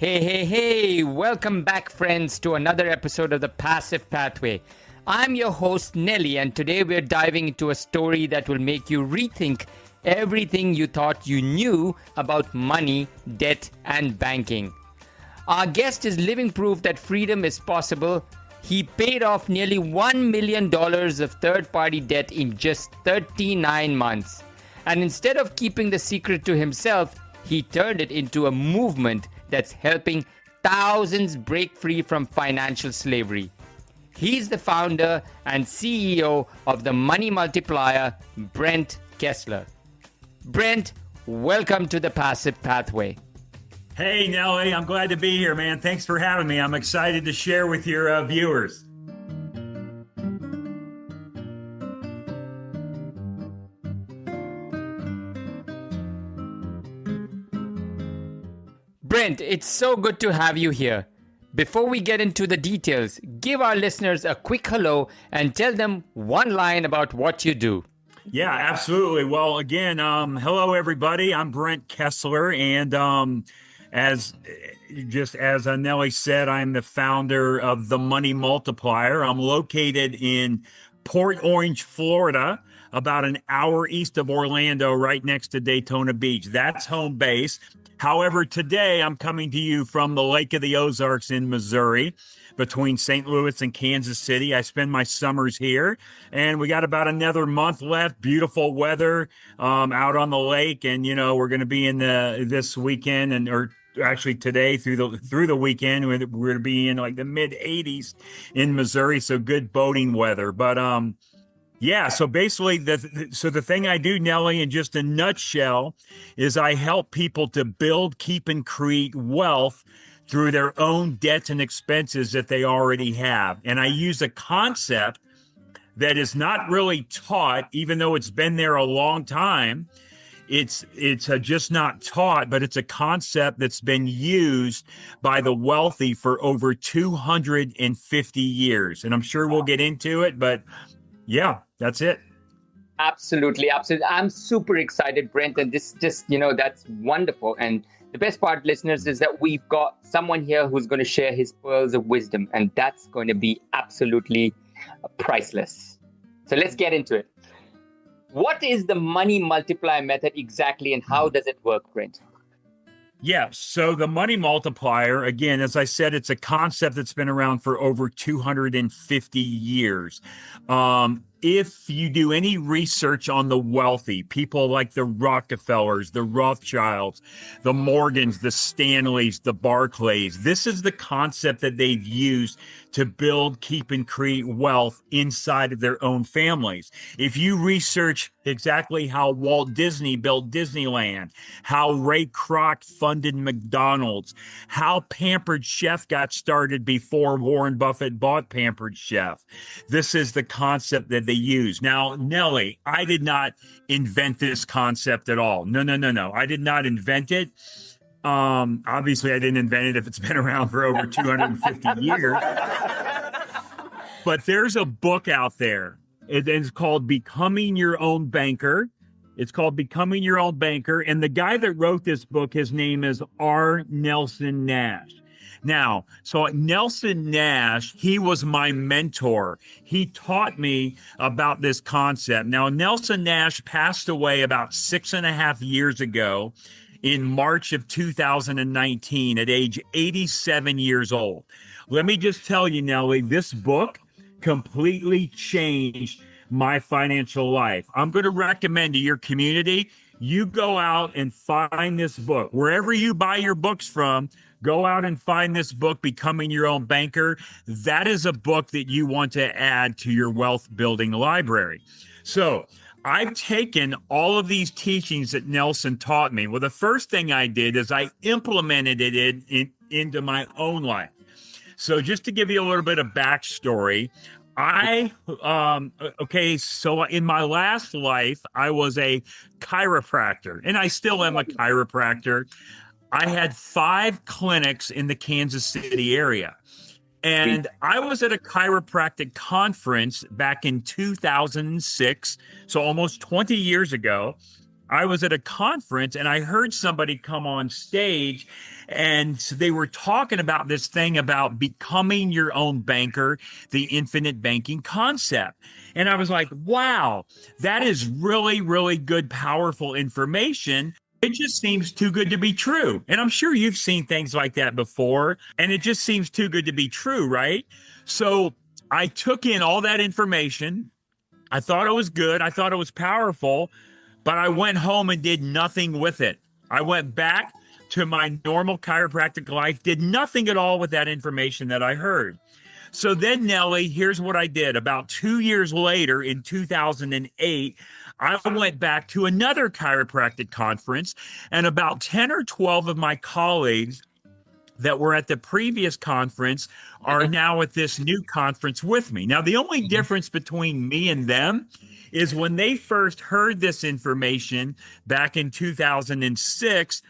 Hey, welcome back, friends, to another episode of The Passive Pathway. I'm your host, Nelly, and today we're diving into a story that will make you rethink everything you thought you knew about money, debt, and banking. Our guest is living proof that freedom is possible. He paid off nearly $1 million of third-party debt in just 39 months. And instead of keeping the secret to himself, he turned it into a movement that's helping thousands break free from financial slavery. He's the founder and CEO of the Money Multiplier, Brent Kesler. Brent, welcome to the Passive Pathway. Hey, Nelly, I'm glad to be here, man. Thanks for having me. I'm excited to share with your viewers. Brent, it's so good to have you here. Before we get into the details, give our listeners a quick hello and tell them one line about what you do. Yeah, absolutely. Well, again, hello, everybody. I'm Brent Kesler, and as Nelly said, I'm the founder of the Money Multiplier. I'm located in Port Orange, Florida, about an hour east of Orlando, right next to Daytona Beach. That's home base. However, today I'm coming to you from the Lake of the Ozarks in Missouri, between St. Louis and Kansas City. I spend my summers here, and we got about another month left. Beautiful weather out on the lake, and we're going to be in this weekend or actually today through the weekend. We're going to be in like the mid 80s in Missouri, so good boating weather. But yeah, so basically, the thing I do, Nelly, in just a nutshell, is I help people to build, keep, and create wealth through their own debts and expenses that they already have. And I use a concept that is not really taught, even though it's been there a long time. It's just not taught, but it's a concept that's been used by the wealthy for over 250 years. And I'm sure we'll get into it, but yeah, that's it. Absolutely. I'm super excited, Brent, and this that's wonderful. And the best part, listeners, is that we've got someone here who's going to share his pearls of wisdom, and that's going to be absolutely priceless. So let's get into it. What is the Money Multiplier method exactly, and how does it work, Brent? Yeah, so the Money Multiplier, again, as I said, it's a concept that's been around for over 250 years. If you do any research on the wealthy, people like the Rockefellers, the Rothschilds, the Morgans, the Stanleys, the Barclays, this is the concept that they've used to build, keep, and create wealth inside of their own families. If you research exactly how Walt Disney built Disneyland, how Ray Kroc funded McDonald's, how Pampered Chef got started before Warren Buffett bought Pampered Chef, this is the concept that they use. Now, Nelly, I did not invent this concept at all. No. I did not invent it. Obviously, I didn't invent it if it's been around for over 250 years. But there's a book out there. It's called Becoming Your Own Banker. It's called Becoming Your Own Banker. And the guy that wrote this book, his name is R. Nelson Nash. Now, so Nelson Nash, he was my mentor. He taught me about this concept. Now, Nelson Nash passed away about 6.5 years ago in March of 2019 at age 87 years old. Let me just tell you, Nelly, this book completely changed my financial life. I'm going to recommend to your community, you go out and find this book. Wherever you buy your books from, go out and find this book, Becoming Your Own Banker. That is a book that you want to add to your wealth building library. So I've taken all of these teachings that Nelson taught me. Well, the first thing I did is I implemented it into my own life. So just to give you a little bit of backstory, so in my last life, I was a chiropractor, and I still am a chiropractor. I had 5 clinics in the Kansas City area. And I was at a chiropractic conference back in 2006, so almost 20 years ago. I was at a conference and I heard somebody come on stage and they were talking about this thing about becoming your own banker, the infinite banking concept. And I was like, wow, that is really, really good, powerful information. It just seems too good to be true. And I'm sure you've seen things like that before, and it just seems too good to be true, right? So I took in all that information. I thought it was good. I thought it was powerful, but I went home and did nothing with it. I went back to my normal chiropractic life, did nothing at all with that information that I heard. So then, Nellie, here's what I did. About 2 years later, in 2008, I went back to another chiropractic conference, and about 10 or 12 of my colleagues that were at the previous conference are now at this new conference with me. Now, the only difference between me and them is when they first heard this information back in 2006,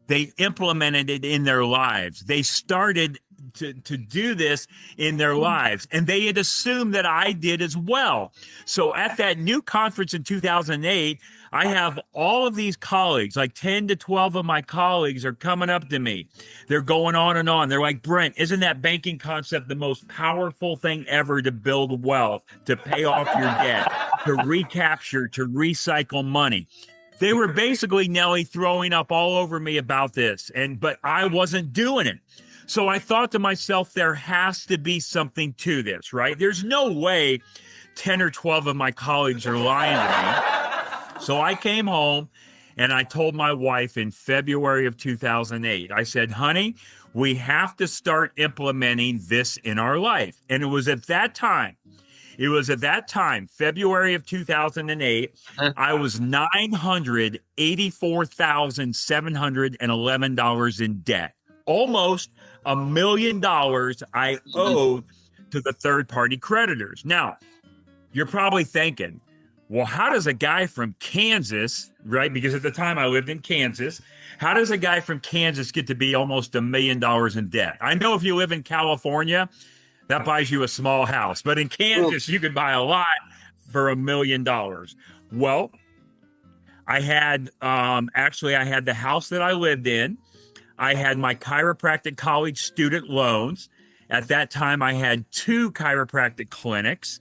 they implemented it in their lives. They started to do this in their lives, and they had assumed that I did as well. So at that new conference in 2008, I have all of these colleagues, like 10 to 12 of my colleagues are coming up to me. They're going on and on. They're like, Brent, isn't that banking concept the most powerful thing ever to build wealth, to pay off your debt, to recapture, to recycle money? They were basically, Nellie, throwing up all over me about this, but I wasn't doing it. So I thought to myself, there has to be something to this, right? There's no way 10 or 12 of my colleagues are lying to me. So I came home and I told my wife in February of 2008, I said, honey, we have to start implementing this in our life. And it was at that time, February of 2008, I was $984,711 in debt. Almost $1 million I owed to the third-party creditors. Now, you're probably thinking, well, how does a guy from Kansas, right? Because at the time I lived in Kansas, how does a guy from Kansas get to be almost $1 million in debt? I know if you live in California, that buys you a small house, but in Kansas, you could buy a lot for $1 million. Well, I had, I had the house that I lived in. I had my chiropractic college student loans. At that time, I had 2 chiropractic clinics.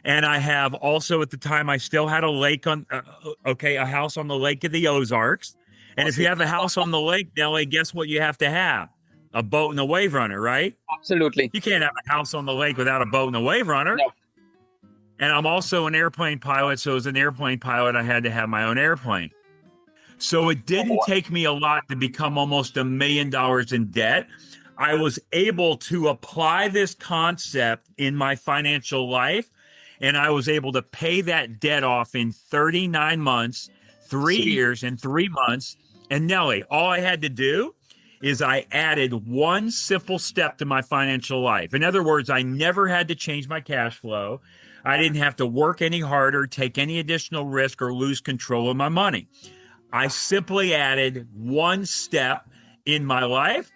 And I have also, at the time, I still had a lake a house on the Lake of the Ozarks. And if you have a house on the lake, Nellie, guess what you have to have? A boat and a wave runner, right? Absolutely. You can't have a house on the lake without a boat and a wave runner. No. And I'm also an airplane pilot. So as an airplane pilot, I had to have my own airplane. So it didn't take me a lot to become almost $1 million in debt. I was able to apply this concept in my financial life, and I was able to pay that debt off in 39 months, 3 years and 3 months. And Nellie, all I had to do is I added one simple step to my financial life. In other words, I never had to change my cash flow. I didn't have to work any harder, take any additional risk, or lose control of my money. I simply added one step in my life.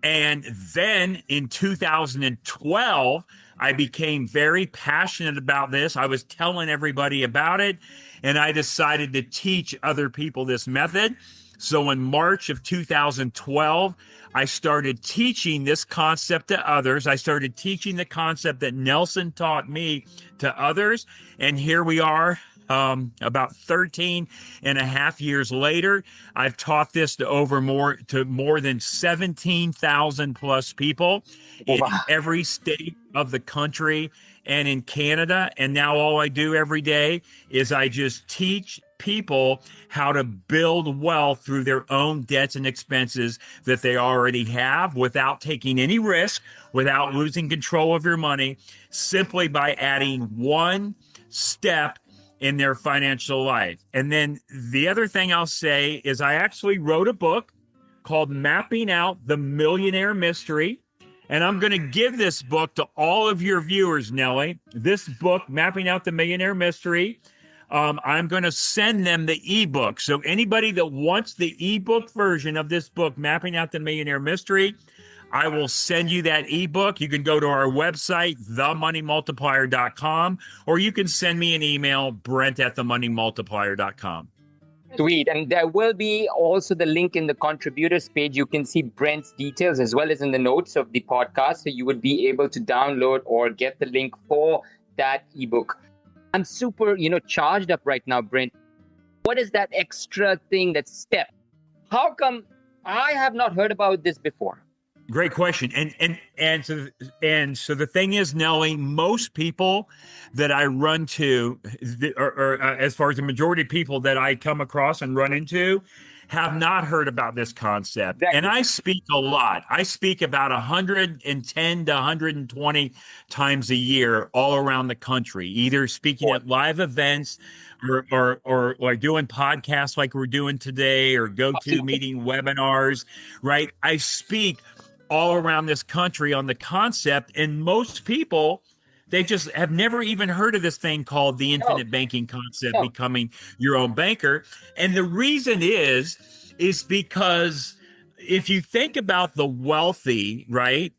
And then in 2012, I became very passionate about this. I was telling everybody about it, and I decided to teach other people this method. So in March of 2012, I started teaching this concept to others. I started teaching the concept that Nelson taught me to others. And here we are. About 13 and a half years later, I've taught this to more than 17,000 plus people in every state of the country and in Canada. And now all I do every day is I just teach people how to build wealth through their own debts and expenses that they already have without taking any risk, without losing control of your money, simply by adding one step in their financial life. And then the other thing I'll say is I actually wrote a book called Mapping Out the Millionaire Mystery. And I'm going to give this book to all of your viewers, Nellie. This book, Mapping Out the Millionaire Mystery, I'm going to send them the ebook. So anybody that wants the ebook version of this book, Mapping Out the Millionaire Mystery, I will send you that ebook. You can go to our website, themoneymultiplier.com, or you can send me an email, Brent@themoneymultiplier.com. Sweet. And there will be also the link in the contributors page. You can see Brent's details as well as in the notes of the podcast. So you would be able to download or get the link for that ebook. I'm super, charged up right now, Brent. What is that extra thing, that step? How come I have not heard about this before? Great question. And so the thing is, Nelly, most people that I run to, or as far as the majority of people that I come across and run into, have not heard about this concept. Exactly. And I speak a lot. I speak about 110 to 120 times a year all around the country, either speaking at live events or like doing podcasts like we're doing today, or GoToMeeting webinars, right? I speak all around this country on the concept, and most people, they just have never even heard of this thing called the infinite banking concept, becoming your own banker. And the reason is because if you think about the wealthy, right?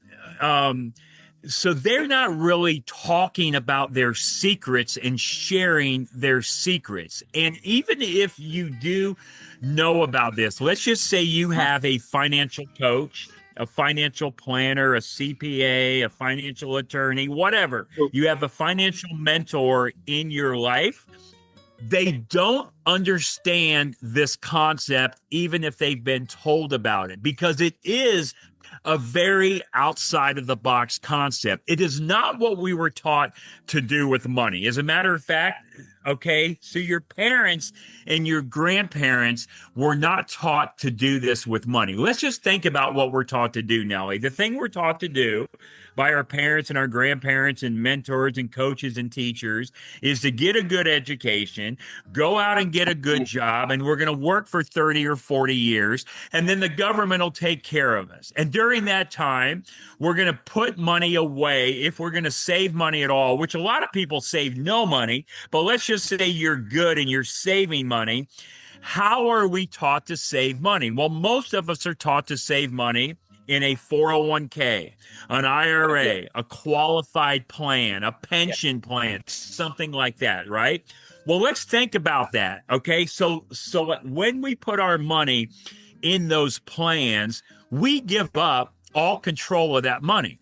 So they're not really talking about their secrets and sharing their secrets. And even if you do know about this, let's just say you have a financial coach, a financial planner, a CPA, a financial attorney, whatever. You have a financial mentor in your life. They don't understand this concept, even if they've been told about it, because it is a very outside of the box concept. It is not what we were taught to do with money. As a matter of fact, okay, so your parents and your grandparents were not taught to do this with money. Let's just think about what we're taught to do, Nelly. The thing we're taught to do by our parents and our grandparents and mentors and coaches and teachers is to get a good education, go out and get a good job, and we're going to work for 30 or 40 years, and then the government will take care of us. And during that time, we're going to put money away if we're going to save money at all, which a lot of people save no money, but let's just say you're good and you're saving money. How are we taught to save money? Well, most of us are taught to save money in a 401k, an IRA, a qualified plan, a pension plan, something like that, right? Well, let's think about that, okay? So when we put our money in those plans, we give up all control of that money.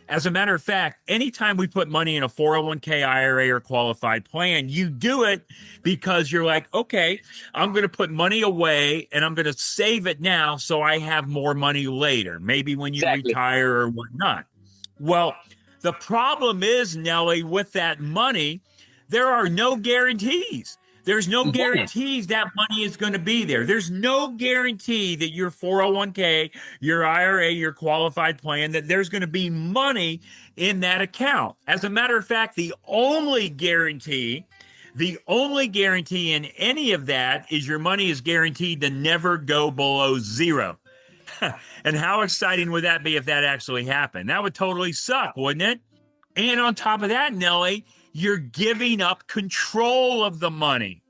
As a matter of fact, anytime we put money in a 401k, IRA, or qualified plan, you do it because you're like, okay, I'm going to put money away and I'm going to save it now so I have more money later, maybe when you retire or whatnot. Well, the problem is, Nelly, with that money, there are no guarantees. There's no guarantees that money is going to be there. There's no guarantee that your 401k, your IRA, your qualified plan, that there's going to be money in that account. As a matter of fact, the only guarantee in any of that is your money is guaranteed to never go below zero. And how exciting would that be if that actually happened? That would totally suck, wouldn't it? And on top of that, Nelly, you're giving up control of the money.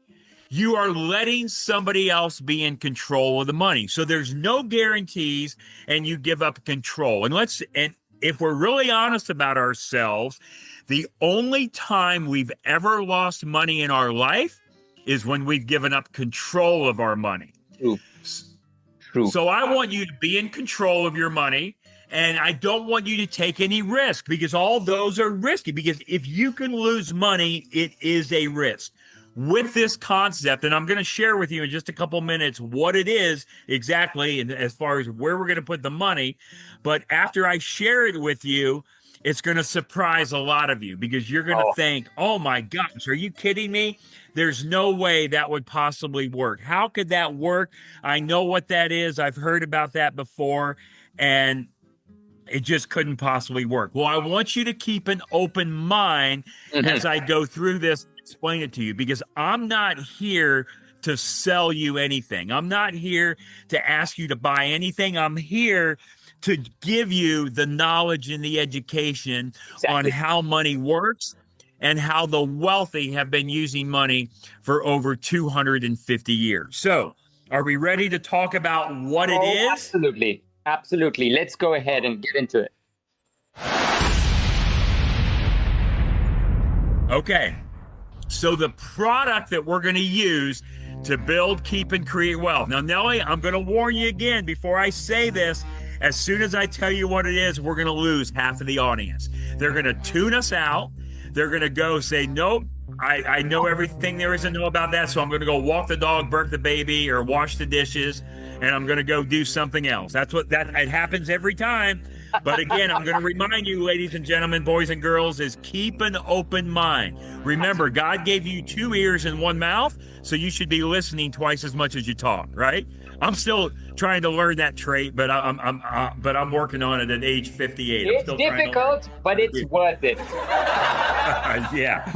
You are letting somebody else be in control of the money. So there's no guarantees and you give up control. And if we're really honest about ourselves, the only time we've ever lost money in our life is when we've given up control of our money. True. So I want you to be in control of your money. And I don't want you to take any risk, because all those are risky. Because if you can lose money, it is a risk. With this concept, and I'm going to share with you in just a couple minutes what it is exactly, and as far as where we're going to put the money. But after I share it with you, it's going to surprise a lot of you, because you're going to think, oh my gosh, are you kidding me? There's no way that would possibly work. How could that work? I know what that is. I've heard about that before. And it just couldn't possibly work. Well, I want you to keep an open mind as I go through this, explain it to you, because I'm not here to sell you anything. I'm not here to ask you to buy anything. I'm here to give you the knowledge and the education on how money works and how the wealthy have been using money for over 250 years. So, are we ready to talk about what it is? Absolutely. Absolutely. Let's go ahead and get into it. Okay. So the product that we're going to use to build, keep, and create wealth. Now, Nellie, I'm going to warn you again before I say this. As soon as I tell you what it is, we're going to lose half of the audience. They're going to tune us out. They're going to go say, nope, I know everything there is to know about that, so I'm going to go walk the dog, burp the baby, or wash the dishes, and I'm going to go do something else. It happens every time. But again, I'm going to remind you, ladies and gentlemen, boys and girls, is keep an open mind. Remember, God gave you 2 ears and 1 mouth, so you should be listening twice as much as you talk, right? I'm still trying to learn that trait, but I'm working on it at age 58. It's difficult, but it's worth it. Yeah.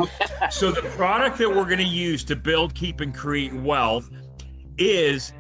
So the product that we're going to use to build, keep, and create wealth is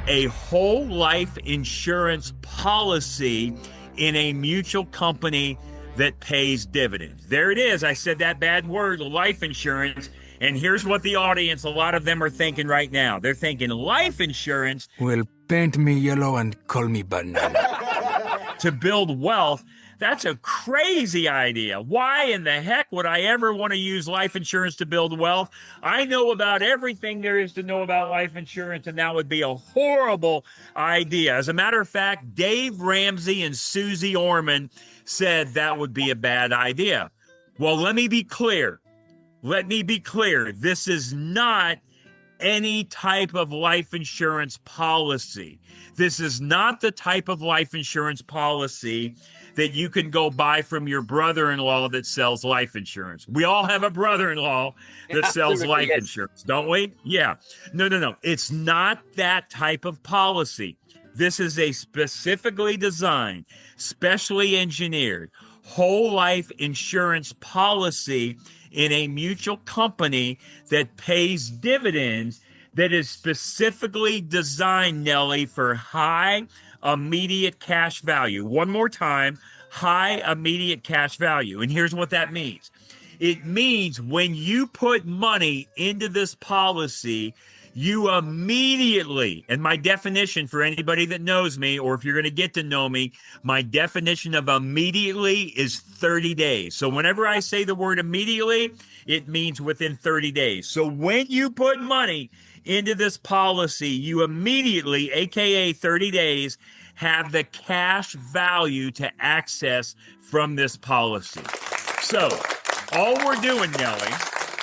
a whole life insurance policy in a mutual company that pays dividends. There it is. I said that bad word, life insurance. And here's what the audience, a lot of them are thinking right now. They're thinking life insurance. Well, paint me yellow and call me banana. To build wealth. That's a crazy idea. Why in the heck would I ever want to use life insurance to build wealth? I know about everything there is to know about life insurance, and that would be a horrible idea. As a matter of fact, Dave Ramsey and Susie Orman said that would be a bad idea. Well, let me be clear. This is not any type of life insurance policy. This is not the type of life insurance policy that you can go buy from your brother-in-law that sells life insurance. We all have a brother-in-law that sells life insurance, don't we? Yeah. No. It's not that type of policy. This is a specifically designed, specially engineered, whole life insurance policy in a mutual company that pays dividends, that is specifically designed, Nellie, for high immediate cash value. One more time, high immediate cash value. And here's what that means. It means when you put money into this policy, you immediately, and my definition for anybody that knows me, or if you're going to get to know me, my definition of immediately is 30 days. So whenever I say the word immediately, it means within 30 days. So when you put money into this policy, you immediately, aka 30 days, have the cash value to access from this policy. So all we're doing, Nellie,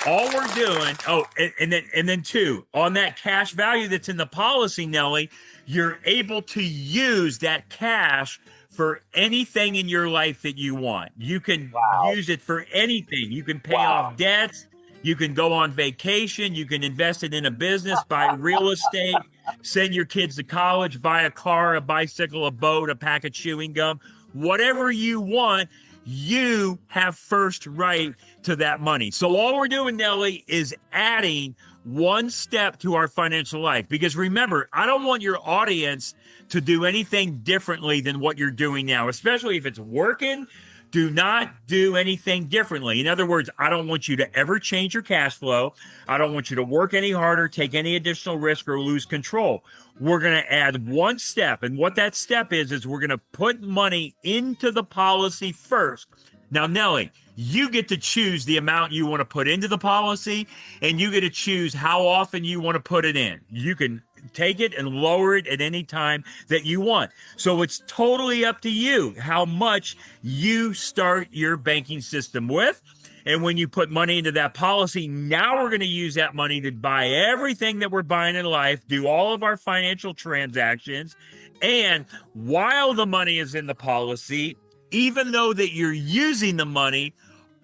and then two, on that cash value that's in the policy, Nellie, you're able to use that cash for anything in your life that you want. You can use it for anything. You can pay off debts. You can go on vacation. You can invest it in a business, buy real estate, send your kids to college, buy a car, a bicycle, a boat, a pack of chewing gum, whatever you want. You have first right to that money. So all we're doing, Nellie, is adding one step to our financial life. Because remember, I don't want your audience to do anything differently than what you're doing now, especially if it's working. Do not do anything differently. In other words, I don't want you to ever change your cash flow. I don't want you to work any harder, take any additional risk, or lose control. We're going to add one step. And what that step is we're going to put money into the policy first. Now, Nellie, you get to choose the amount you want to put into the policy, and you get to choose how often you want to put it in. You can take it and lower it at any time that you want. So it's totally up to you how much you start your banking system with. And when you put money into that policy, now we're going to use that money to buy everything that we're buying in life, do all of our financial transactions. And while the money is in the policy, even though that you're using the money,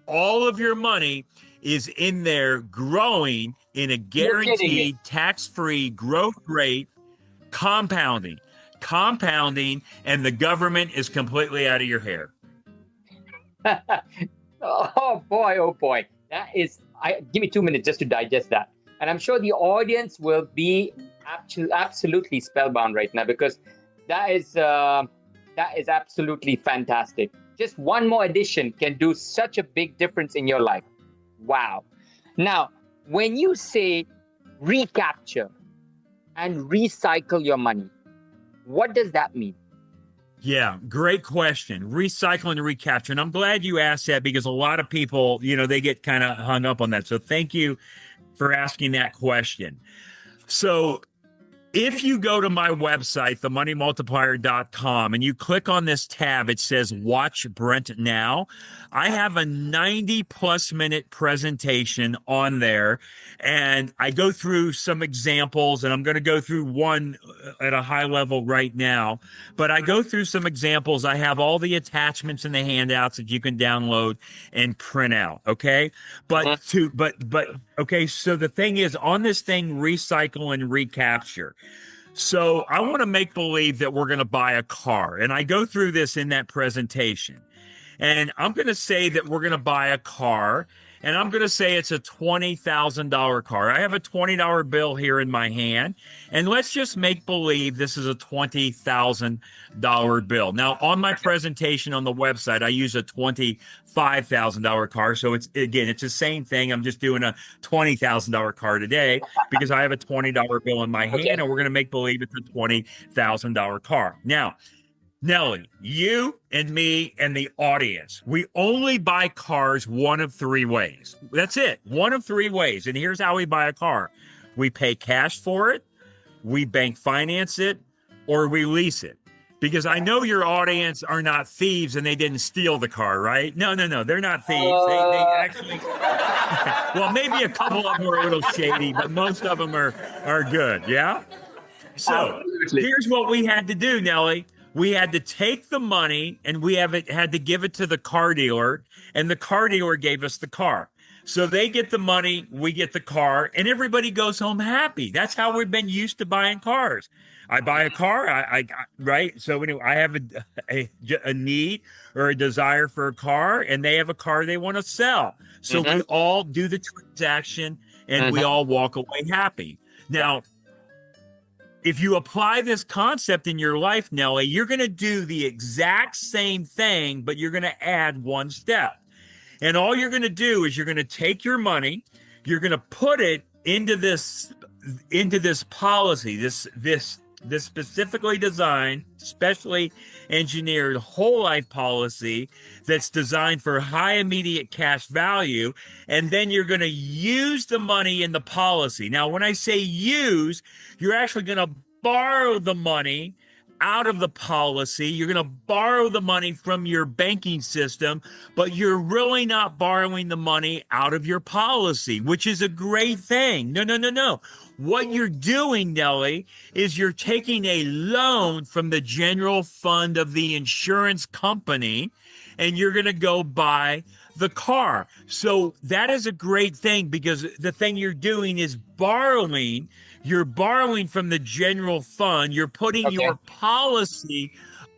all of your money is in there growing in a guaranteed tax-free growth rate, compounding, and the government is completely out of your hair. Oh boy. Give me 2 minutes just to digest that. And I'm sure the audience will be absolutely spellbound right now, because that is absolutely fantastic. Just one more addition can do such a big difference in your life. Wow. Now, when you say recapture and recycle your money, what does that mean? Yeah, great question. Recycle and recapture. And I'm glad you asked that, because a lot of people, they get kind of hung up on that. So thank you for asking that question. So if you go to my website, themoneymultiplier.com, and you click on this tab, it says Watch Brent Now. I have a 90-plus minute presentation on there, and I go through some examples, and I'm going to go through one at a high level right now. But I go through some examples. I have all the attachments and the handouts that you can download and print out, okay? But okay, so the thing is, on this thing, recycle and recapture. So I want to make believe that we're going to buy a car. And I go through this in that presentation. And I'm going to say that we're going to buy a car. And I'm going to say it's a $20,000 car. I have a $20 bill here in my hand. And let's just make believe this is a $20,000 bill. Now, on my presentation on the website, I use a $25,000 car. So it's the same thing. I'm just doing a $20,000 car today because I have a $20 bill in my hand, and we're going to make believe it's a $20,000 car. Now, Nellie, you and me and the audience, we only buy cars one of three ways. That's it. One of three ways. And here's how we buy a car. We pay cash for it, we bank finance it, or we lease it. Because I know your audience are not thieves and they didn't steal the car, right? No, they're not thieves. They actually, well, maybe a couple of them are a little shady, but most of them are good, yeah? So here's what we had to do, Nellie. We had to take the money and we had to give it to the car dealer, and the car dealer gave us the car. So they get the money, we get the car, and everybody goes home happy. That's how we've been used to buying cars. I buy a car, right? So anyway, I have a need or a desire for a car, and they have a car they want to sell. So we all do the transaction, and we all walk away happy. Now, if you apply this concept in your life, Nellie, you're going to do the exact same thing, but you're going to add one step. And all you're going to do is you're going to take your money, you're going to put it into this policy, this specifically designed, specially engineered whole life policy that's designed for high immediate cash value. And then you're going to use the money in the policy. Now, when I say use, you're actually going to borrow the money out of the policy. You're going to borrow the money from your banking system, but you're really not borrowing the money out of your policy, which is a great thing. No. What you're doing, Nellie, is you're taking a loan from the general fund of the insurance company, and you're going to go buy the car. So that is a great thing, because the thing you're doing is borrowing. You're borrowing from the general fund. You're putting your policy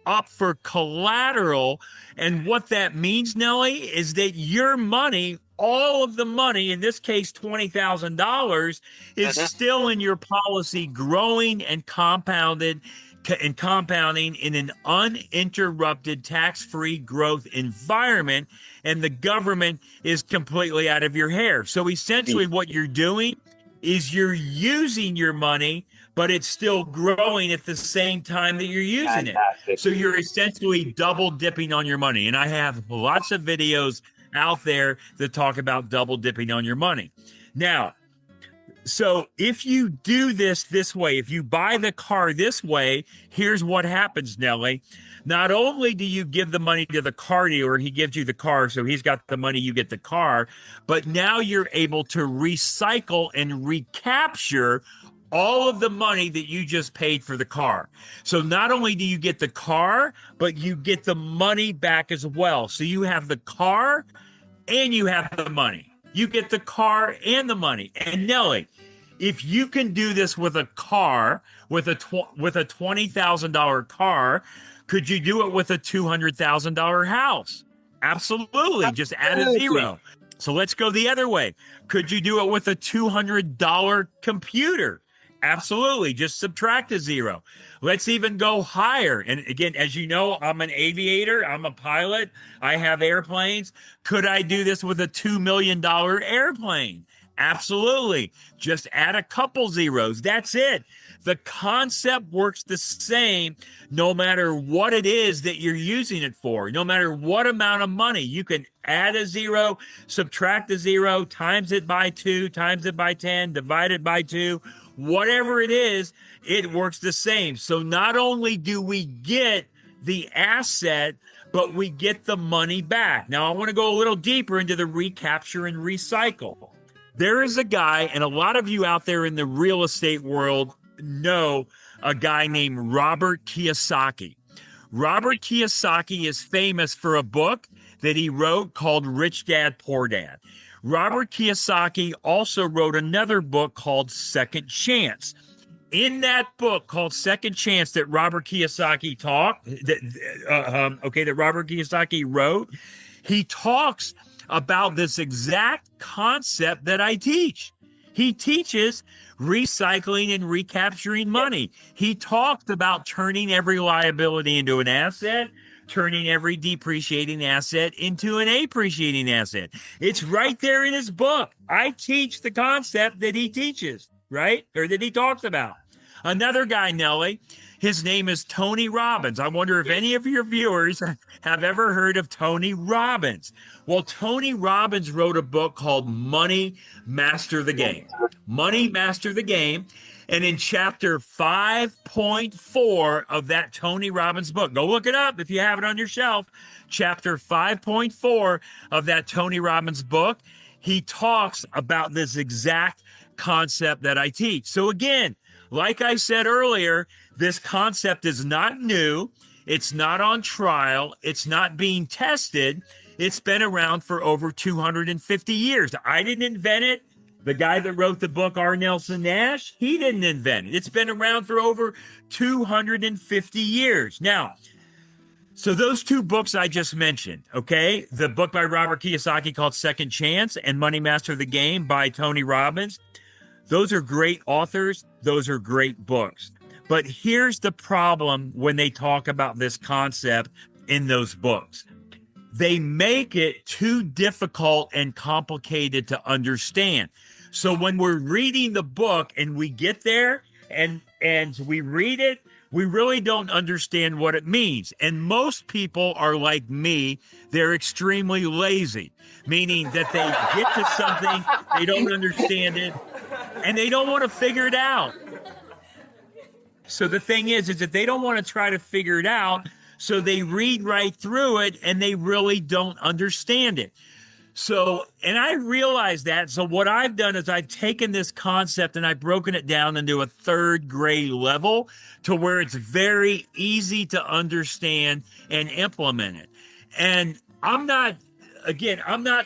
up for collateral. And what that means, Nellie, is that your money, all of the money, in this case, $20,000, is still in your policy, growing and compounding in an uninterrupted tax-free growth environment, and the government is completely out of your hair. So essentially what you're doing is you're using your money, but it's still growing at the same time that you're using it. So you're essentially double dipping on your money. And I have lots of videos out there that talk about double dipping on your money. Now, so if you do this way, if you buy the car this way, here's what happens, Nellie. Not only do you give the money to the car dealer, he gives you the car, so he's got the money, you get the car, but now you're able to recycle and recapture all of the money that you just paid for the car. So not only do you get the car, but you get the money back as well. So you have the car and you have the money. You get the car and the money. And Nellie, if you can do this with a car, with a $20,000 car, could you do it with a $200,000 house? Absolutely. Just add a zero. So let's go the other way. Could you do it with a $200 computer? Absolutely. Just subtract a zero. Let's even go higher. And again, as you know, I'm an aviator. I'm a pilot. I have airplanes. Could I do this with a $2 million airplane? Absolutely. Just add a couple zeros. That's it. The concept works the same no matter what it is that you're using it for, no matter what amount of money. You can add a zero, subtract a zero, times it by 2, times it by 10, divide it by 2, whatever it is, it works the same. So not only do we get the asset, but we get the money back. Now, I want to go a little deeper into the recapture and recycle. There is a guy, and a lot of you out there in the real estate world know a guy named Robert Kiyosaki. Robert Kiyosaki is famous for a book that he wrote called Rich Dad, Poor Dad. Robert Kiyosaki also wrote another book called Second Chance. In that book called Second Chance that Robert Kiyosaki that Robert Kiyosaki wrote, he talks about this exact concept that I teach. He teaches recycling and recapturing money. He talked about turning every liability into an asset, turning every depreciating asset into an appreciating asset. It's right there in his book. I teach the concept that he teaches, right? Or that he talks about. Another guy, Nellie, his name is Tony Robbins. I wonder if any of your viewers have ever heard of Tony Robbins. Well, Tony Robbins wrote a book called Money Master the Game. Money Master the Game. And in chapter 5.4 of that Tony Robbins book, go look it up if you have it on your shelf. Chapter 5.4 of that Tony Robbins book, he talks about this exact concept that I teach. So again, like I said earlier, this concept is not new. It's not on trial. It's not being tested. It's been around for over 250 years. I didn't invent it. The guy that wrote the book, R. Nelson Nash, he didn't invent it. It's been around for over 250 years. Now, so those two books I just mentioned, okay? The book by Robert Kiyosaki called Second Chance and Money Master the Game by Tony Robbins. Those are great authors. Those are great books. But here's the problem when they talk about this concept in those books. They make it too difficult and complicated to understand. So when we're reading the book and we get there and we read it, we really don't understand what it means. And most people are like me. They're extremely lazy, meaning that they get to something, they don't understand it, and they don't want to figure it out. So the thing is that they don't want to try to figure it out, so they read right through it, and they really don't understand it. So, and I realize that. So what I've done is I've taken this concept and I've broken it down into a third grade level to where it's very easy to understand and implement it. And I'm not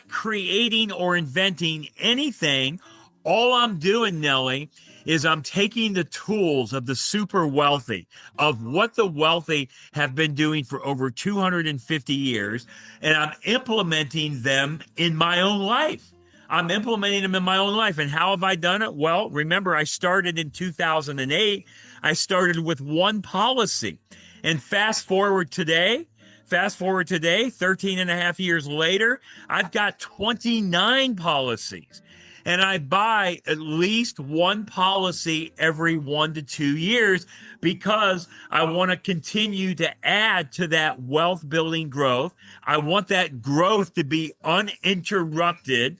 creating or inventing anything. All I'm doing, Nellie, is I'm taking the tools of the super wealthy, of what the wealthy have been doing for over 250 years, and I'm implementing them in my own life. I'm implementing them in my own life. And how have I done it? Well, remember, I started in 2008. I started with one policy. And fast forward today, 13 and a half years later, I've got 29 policies. And I buy at least one policy every 1 to 2 years because I want to continue to add to that wealth building growth. I want that growth to be uninterrupted,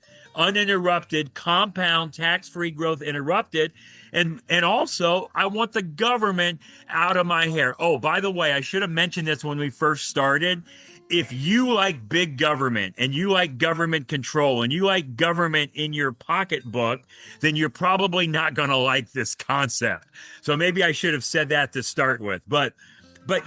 compound tax-free growth interrupted. And also, I want the government out of my hair. Oh, by the way, I should have mentioned this when we first started. If you like big government and you like government control and you like government in your pocketbook, then you're probably not going to like this concept. So maybe I should have said that to start with. But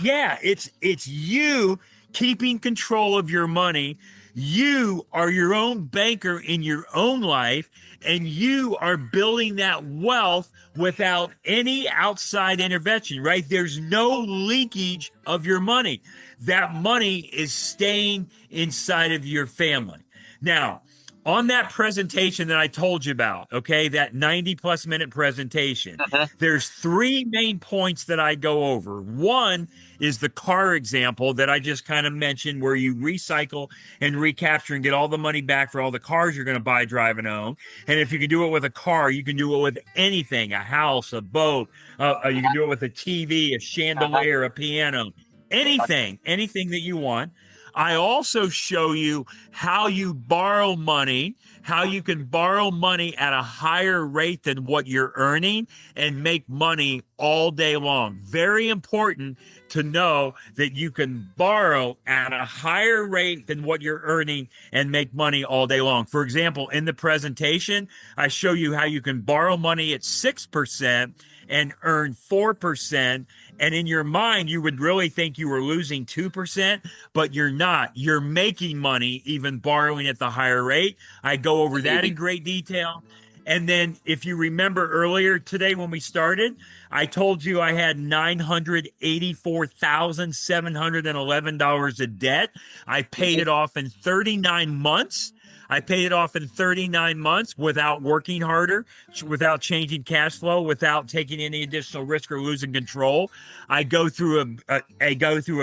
yeah, it's you keeping control of your money. You are your own banker in your own life, and you are building that wealth without any outside intervention, right? There's no leakage of your money. That money is staying inside of your family. Now, on that presentation that I told you about, okay, that 90 plus minute presentation, there's three main points that I go over. One is the car example that I just kind of mentioned, where you recycle and recapture and get all the money back for all the cars you're going to buy, drive, and own. And if you can do it with a car, you can do it with anything, a house, a boat, you can do it with a TV, a chandelier, a piano, anything that you want. I also show you how you borrow money, how you can borrow money at a higher rate than what you're earning and make money all day long. Very important to know that you can borrow at a higher rate than what you're earning and make money all day long. For example, in the presentation, I show you how you can borrow money at 6% and earn 4%. And in your mind, you would really think you were losing 2%, but you're not. You're making money even borrowing at the higher rate. I go over that in great detail. And then if you remember earlier today when we started, I told you I had $984,711 of debt. I paid it off in 39 months. I paid it off in 39 months without working harder, without changing cash flow, without taking any additional risk or losing control. I go through a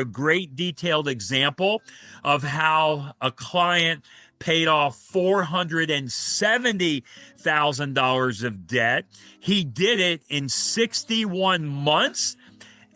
great detailed example of how a client paid off $470,000 of debt. He did it in 61 months.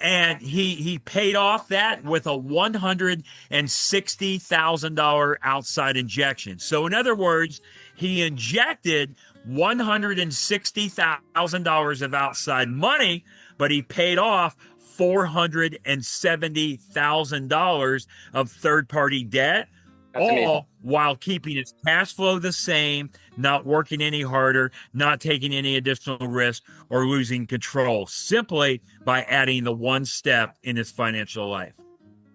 And he paid off that with a $160,000 outside injection. So in other words, he injected $160,000 of outside money, but he paid off $470,000 of third-party debt. That's all amazing. While keeping his cash flow the same, not working any harder, not taking any additional risk or losing control, simply by adding the one step in his financial life.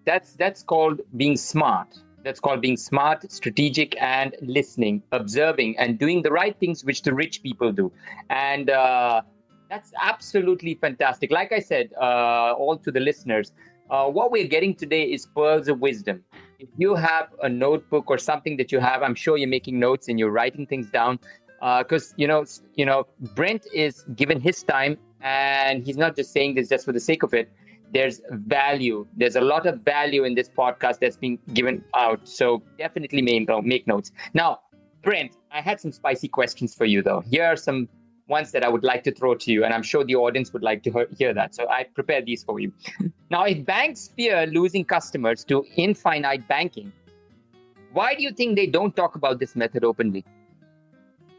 That's called being smart. That's called being smart, strategic, and listening, observing, and doing the right things which the rich people do. And that's absolutely fantastic. Like I said, all to the listeners, what we're getting today is pearls of wisdom. If you have a notebook or something that you have, I'm sure you're making notes and you're writing things down, because Brent is given his time, and he's not just saying this just for the sake of it. There's value. There's a lot of value in this podcast that's being given out. So definitely make notes. Now, Brent, I had some spicy questions for you, though. Here are some ones that I would like to throw to you, and I'm sure the audience would like to hear that. So I prepared these for you. Now, if banks fear losing customers to infinite banking, why do you think they don't talk about this method openly?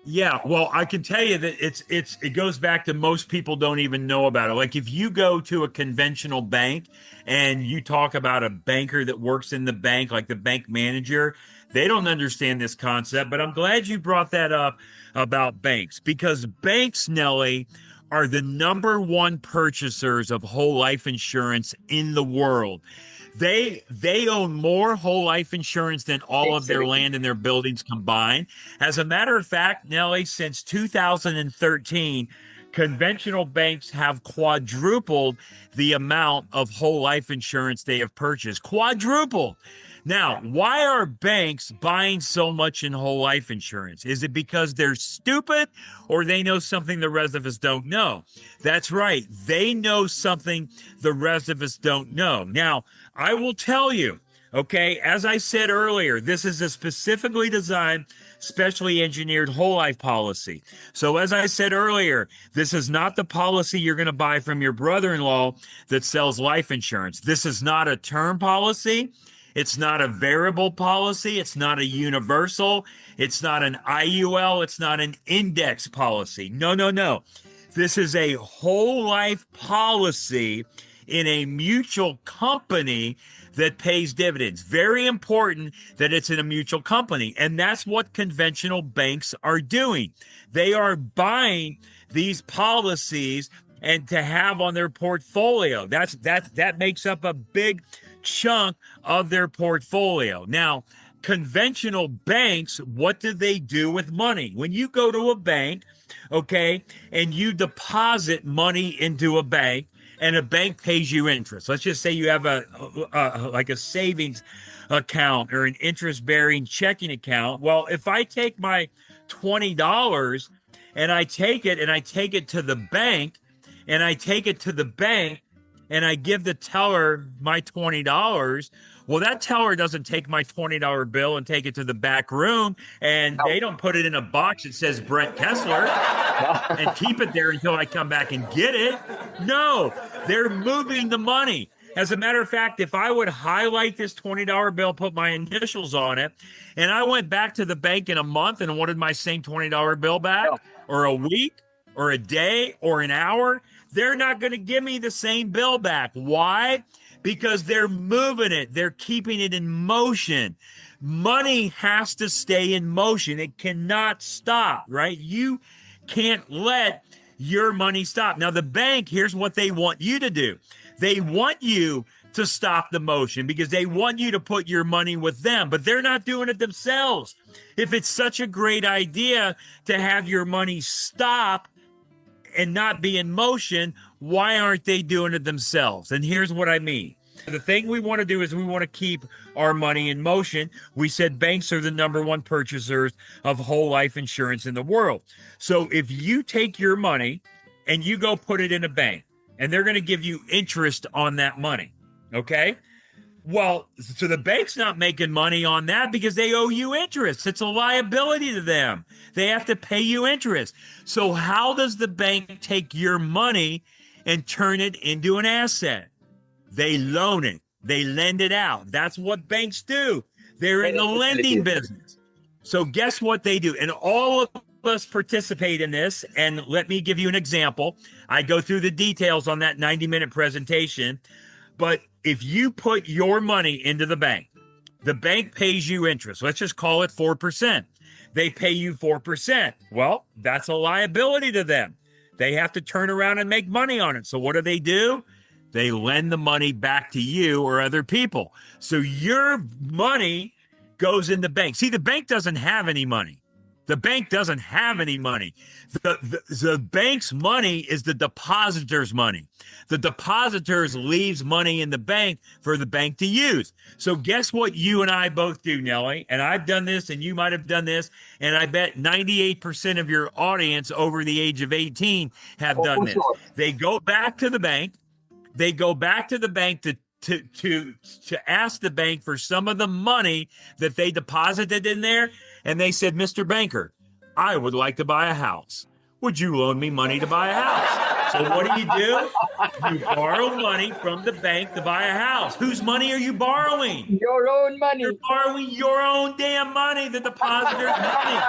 Yeah, well, I can tell you that it goes back to most people don't even know about it. Like if you go to a conventional bank and you talk about a banker that works in the bank, like the bank manager, they don't understand this concept. But I'm glad you brought that up about banks, because banks, Nelly, are the number one purchasers of whole life insurance in the world. They own more whole life insurance than all of their land and their buildings combined. As a matter of fact, Nelly, since 2013, conventional banks have quadrupled the amount of whole life insurance they have purchased. Quadrupled. Now, why are banks buying so much in whole life insurance? Is it because they're stupid, or they know something the rest of us don't know? That's right. They know something the rest of us don't know. Now, I will tell you, okay, as I said earlier, this is a specifically designed, specially engineered whole life policy. So as I said earlier, this is not the policy you're going to buy from your brother-in-law that sells life insurance. This is not a term policy. It's not a variable policy. It's not a universal. It's not an IUL. It's not an index policy. No. This is a whole life policy in a mutual company that pays dividends. Very important that it's in a mutual company. And that's what conventional banks are doing. They are buying these policies and to have on their portfolio. That makes up a big chunk of their portfolio. Now, conventional banks, what do they do with money? When you go to a bank, okay, and you deposit money into a bank, and a bank pays you interest. Let's just say you have a savings account or an interest-bearing checking account. Well, if I take my $20 and I take it to the bank, and I take it to the bank and I give the teller my $20, well, that teller doesn't take my $20 bill and take it to the back room, and they don't put it in a box that says Brent Kesler and keep it there until I come back and get it. No, they're moving the money. As a matter of fact, if I would highlight this $20 bill, put my initials on it, and I went back to the bank in a month and wanted my same $20 bill back, or a week, or a day, or an hour, they're not going to give me the same bill back. Why? Because they're moving it. They're keeping it in motion. Money has to stay in motion. It cannot stop, right? You can't let your money stop. Now, the bank, here's what they want you to do. They want you to stop the motion because they want you to put your money with them, but they're not doing it themselves. If it's such a great idea to have your money stop and not be in motion, why aren't they doing it themselves? And here's what I mean. The thing we want to do is we want to keep our money in motion. We said banks are the number one purchasers of whole life insurance in the world. So if you take your money and you go put it in a bank, and they're going to give you interest on that money, okay? Well, so the bank's not making money on that because they owe you interest. It's a liability to them. They have to pay you interest. So how does the bank take your money and turn it into an asset? They loan it. They lend it out. That's what banks do. They're in the lending business. So guess what they do? And all of us participate in this. And let me give you an example. I go through the details on that 90-minute presentation. But if you put your money into the bank pays you interest. Let's just call it 4%. They pay you 4%. Well, that's a liability to them. They have to turn around and make money on it. So what do? They lend the money back to you or other people. So your money goes in the bank. See, the bank doesn't have any money. The bank doesn't have any money. The bank's money is the depositor's money. The depositors leaves money in the bank for the bank to use. So guess what you and I both do, Nellie? And I've done this, and you might have done this, and I bet 98% of your audience over the age of 18 have done this. Sure. They go back to the bank. They go back to the bank to ask the bank for some of the money that they deposited in there. And they said, Mr. Banker, I would like to buy a house. Would you loan me money to buy a house? So what do? You borrow money from the bank to buy a house. Whose money are you borrowing? Your own money. You're borrowing your own damn money, the depositor's money.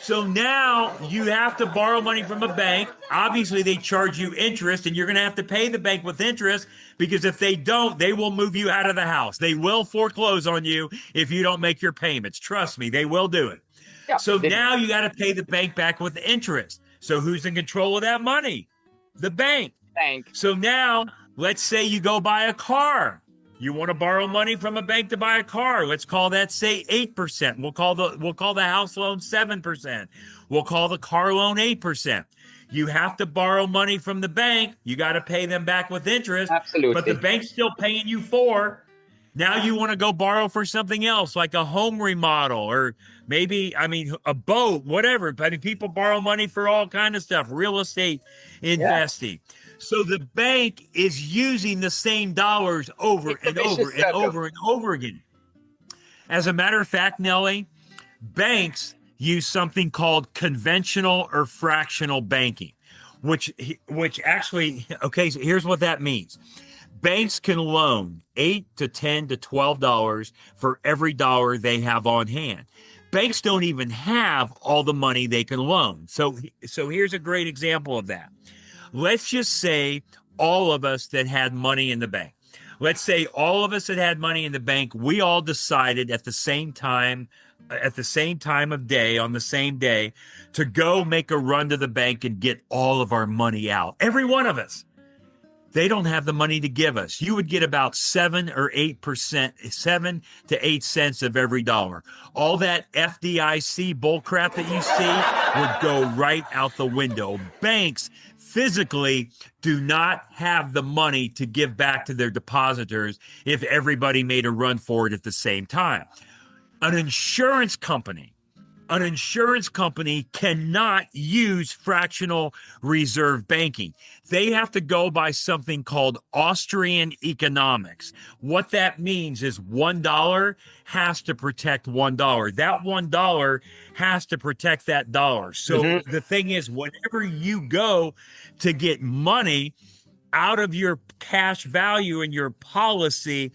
So now you have to borrow money from a bank. Obviously, they charge you interest, and you're going to have to pay the bank with interest because if they don't, they will move you out of the house. They will foreclose on you if you don't make your payments. Trust me, they will do it. Yeah, so now you got to pay the bank back with interest. So who's in control of that money? The bank. So now, let's say you go buy a car. You want to borrow money from a bank to buy a car. Let's call that, say, 8%. We'll call the house loan 7%. We'll call the car loan 8%. You have to borrow money from the bank. You got to pay them back with interest. Absolutely. But the bank's still paying you for. Now you want to go borrow for something else, like a home remodel or maybe, a boat, whatever. People borrow money for all kind of stuff, real estate investing. Yeah. So the bank is using the same dollars over and over and over and over again. As a matter of fact, Nellie, banks use something called conventional or fractional banking, which actually, okay, so here's what that means. Banks can loan $8 to $10 to $12 for every dollar they have on hand. Banks don't even have all the money they can loan. So here's a great example of that. Let's just say all of us that had money in the bank. Let's say all of us that had money in the bank, we all decided at the same time of day, on the same day, to go make a run to the bank and get all of our money out. Every one of us. they don't have the money to give us. You would get about 7 or 8%, 7 to 8 cents of every dollar. All that FDIC bullcrap that you see would go right out the window. Banks physically do not have the money to give back to their depositors if everybody made a run for it at the same time. An insurance company cannot use fractional reserve banking. They have to go by something called Austrian economics. What that means is $1 has to protect $1. That $1 has to protect that dollar. So the thing is, whenever you go to get money out of your cash value in your policy,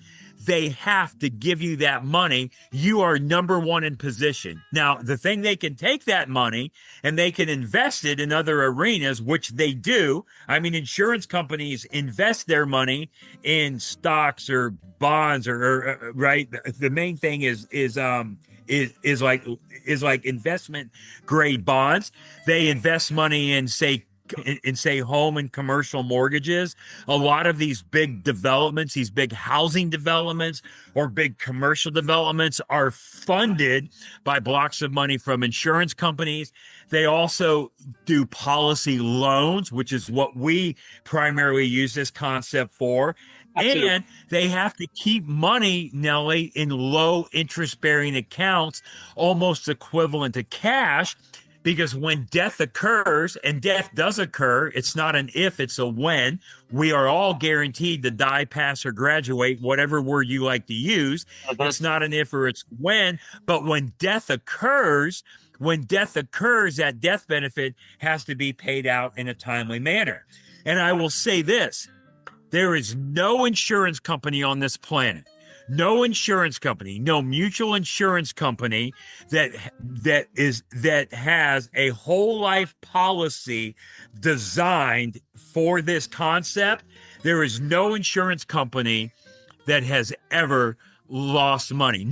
they have to give you that money. You are number one in position. Now, the thing, they can take that money and they can invest it in other arenas, which they do. I mean, insurance companies invest their money in stocks or bonds or right. The main thing is like investment grade bonds. They invest money in, say, home and commercial mortgages. A lot of these big developments, these big housing developments or big commercial developments, are funded by blocks of money from insurance companies. They also do policy loans, which is what we primarily use this concept for. Absolutely. And they have to keep money, Nellie, in low interest bearing accounts, almost equivalent to cash. Because when death occurs, and death does occur, it's not an if, it's a when. We are all guaranteed to die, pass, or graduate, whatever word you like to use. It's not an if or it's when. But when death occurs, that death benefit has to be paid out in a timely manner. And I will say this, there is no insurance company on this planet, no insurance company, no mutual insurance company that has a whole life policy designed for this concept. There is no insurance company that has ever lost money.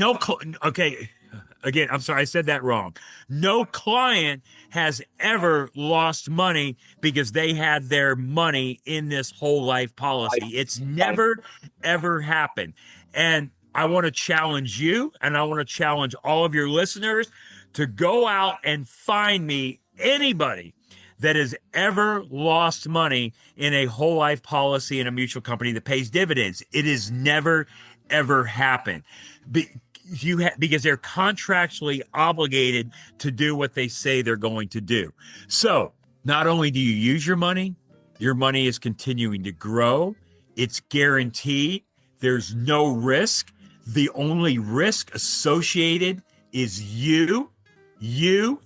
Again, I'm sorry, I said that wrong. No client has ever lost money because they had their money in this whole life policy. It's never, ever happened. And I want to challenge you, and I want to challenge all of your listeners to go out and find me anybody that has ever lost money in a whole life policy in a mutual company that pays dividends. It has never, ever happened. Because they're contractually obligated to do what they say they're going to do. So not only do you use your money is continuing to grow. It's guaranteed. There's no risk. The only risk associated is you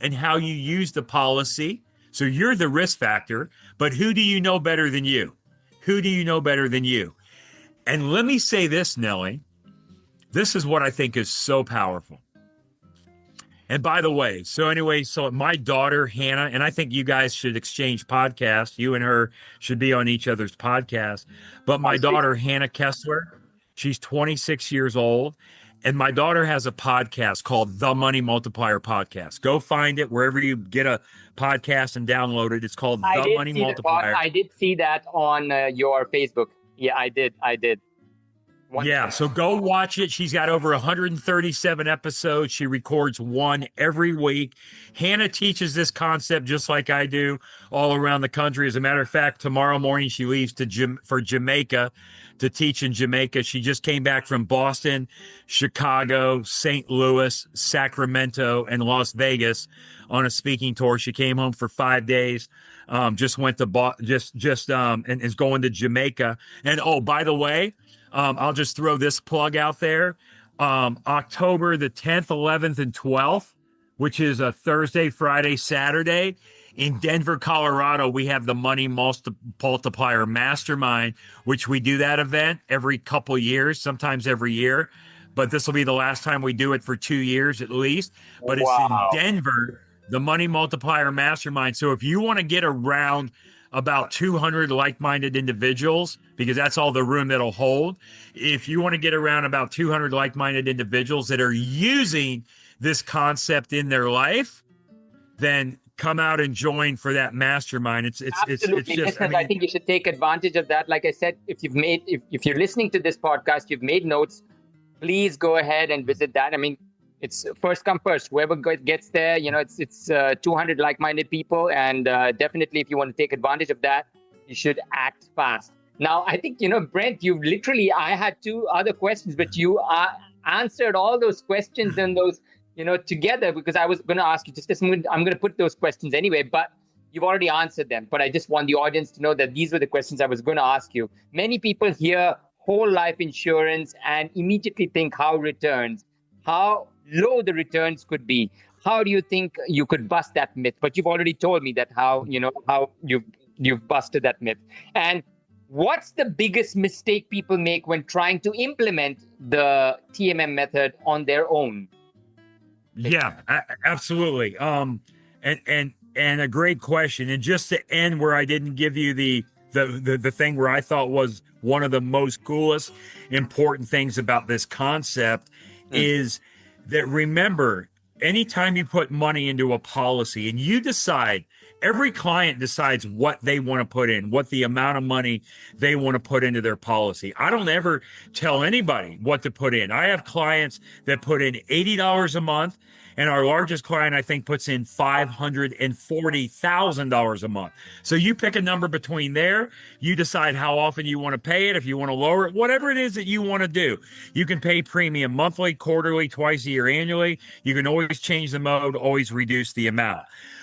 and how you use the policy. So you're the risk factor, but who do you know better than you? Who do you know better than you? And let me say this, Nellie. This is what I think is so powerful. And by the way, so my daughter, Hannah, and I think you guys should exchange podcasts. You and her should be on each other's podcast. But my daughter, Hannah Kesler, she's 26 years old. And my daughter has a podcast called The Money Multiplier Podcast. Go find it wherever you get a podcast and download it. It's called The Money Multiplier. I did see that on your Facebook. Yeah, I did. Yeah, so go watch it. She's got over 137 episodes. She records one every week. Hannah teaches this concept just like I do all around the country. As a matter of fact, tomorrow morning she leaves for Jamaica to teach in Jamaica. She just came back from Boston, Chicago, St. Louis, Sacramento, and Las Vegas on a speaking tour. She came home for 5 days. Just went to and is going to Jamaica. And oh, by the way, I'll just throw this plug out there. October the 10th, 11th, and 12th, which is a Thursday, Friday, Saturday, in Denver, Colorado, we have the Money Multiplier Mastermind, which we do that event every couple years, sometimes every year. But this will be the last time we do it for 2 years at least. But it's in Denver, the Money Multiplier Mastermind. So if you want to get around about 200 like-minded individuals, because that's all the room that'll hold. If you want to get around about 200 like-minded individuals that are using this concept in their life, then come out and join for that mastermind. It's Absolutely. just, Listeners, I think you should take advantage of that. Like I said, if you're listening to this podcast, you've made notes, please go ahead and visit that. I mean, it's first come first. Whoever gets there, it's 200 like-minded people. And definitely, if you want to take advantage of that, you should act fast. Now, I think, Brent, I had two other questions, but you answered all those questions and those, together, because I was going to ask you I'm going to put those questions anyway, but you've already answered them. But I just want the audience to know that these were the questions I was going to ask you. Many people hear whole life insurance and immediately think how low the returns could be. How do you think you could bust that myth? But you've already told me that how you've busted that myth. And what's the biggest mistake people make when trying to implement the TMM method on their own? Yeah, absolutely. And a great question. And just to end where I didn't give you the thing where I thought was one of the most coolest, important things about this concept is that, remember, anytime you put money into a policy and you decide, every client decides what they want to put in, what the amount of money they want to put into their policy. I don't ever tell anybody what to put in. I have clients that put in $80 a month, and our largest client, I think, puts in $540,000 a month. So you pick a number between there. You decide how often you want to pay it, if you want to lower it, whatever it is that you want to do. You can pay premium monthly, quarterly, twice a year, annually. You can always change the mode, always reduce the amount.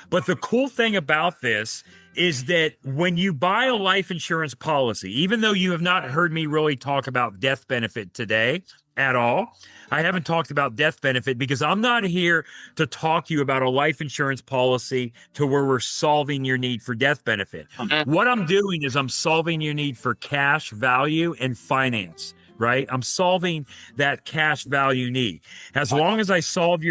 But the cool thing about this is that when you buy a life insurance policy, even though you have not heard me really talk about death benefit today at all, I haven't talked about death benefit because I'm not here to talk to you about a life insurance policy to where we're solving your need for death benefit. What I'm doing is I'm solving your need for cash value and finance. Right? I'm solving that cash value need. As long as I solve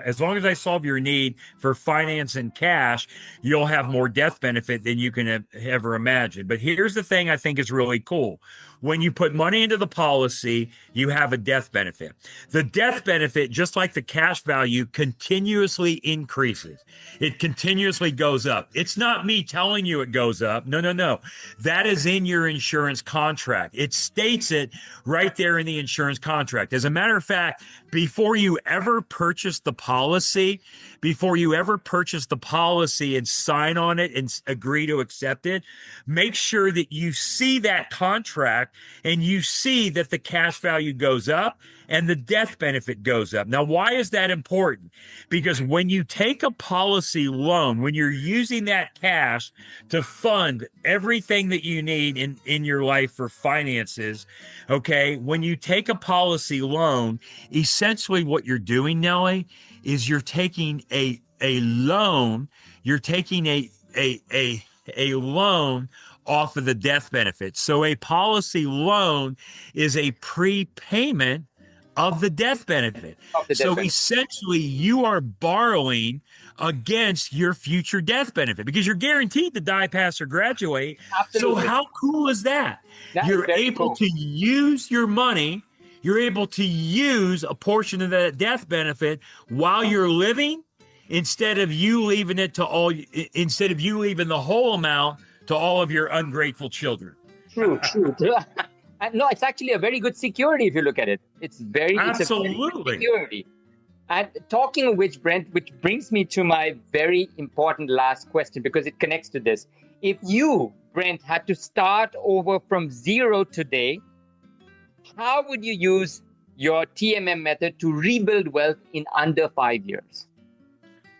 as long as I solve your need for finance and cash, you'll have more death benefit than you can ever imagine. But here's the thing I think is really cool. When you put money into the policy, you have a death benefit. The death benefit, just like the cash value, continuously increases. It continuously goes up. It's not me telling you it goes up. No. That is in your insurance contract. It states it right there in the insurance contract. As a matter of fact, before you ever purchase the policy and sign on it and agree to accept it, make sure that you see that contract and you see that the cash value goes up and the death benefit goes up. Now, why is that important? Because when you take a policy loan, when you're using that cash to fund everything that you need in your life for finances, okay, when you take a policy loan, essentially what you're doing, Nelly, is you're taking a loan, a loan off of the death benefit. So a policy loan is a prepayment of the death benefit. Essentially, you are borrowing against your future death benefit because you're guaranteed to die, pass, or graduate. Absolutely. So how cool is that? You're able to use your money. You're able to use a portion of that death benefit while you're living, instead of you leaving the whole amount to all of your ungrateful children. True. No, it's actually a very good security if you look at it. Absolutely. It's a very good security. And talking of which, Brent, which brings me to my very important last question, because it connects to this. If you, Brent, had to start over from zero today, how would you use your TMM method to rebuild wealth in under 5 years?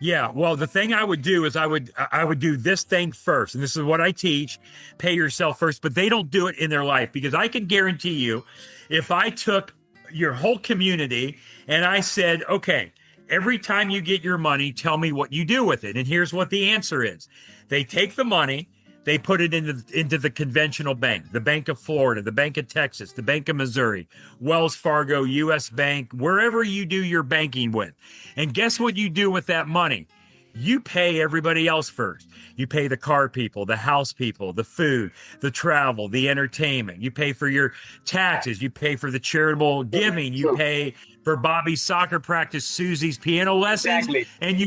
Yeah, well, the thing I would do is I would do this thing first. And this is what I teach, pay yourself first, but they don't do it in their life, because I can guarantee you, if I took your whole community and I said, okay, every time you get your money, tell me what you do with it. And here's what the answer is. They take the money, they put it into the conventional bank, the Bank of Florida, the Bank of Texas, the Bank of Missouri, Wells Fargo, U.S. Bank, wherever you do your banking with. And guess what you do with that money? You pay everybody else first. You pay the car people, the house people, the food, the travel, the entertainment. You pay for your taxes. You pay for the charitable giving. You pay for Bobby's soccer practice, Susie's piano lessons, Exactly. and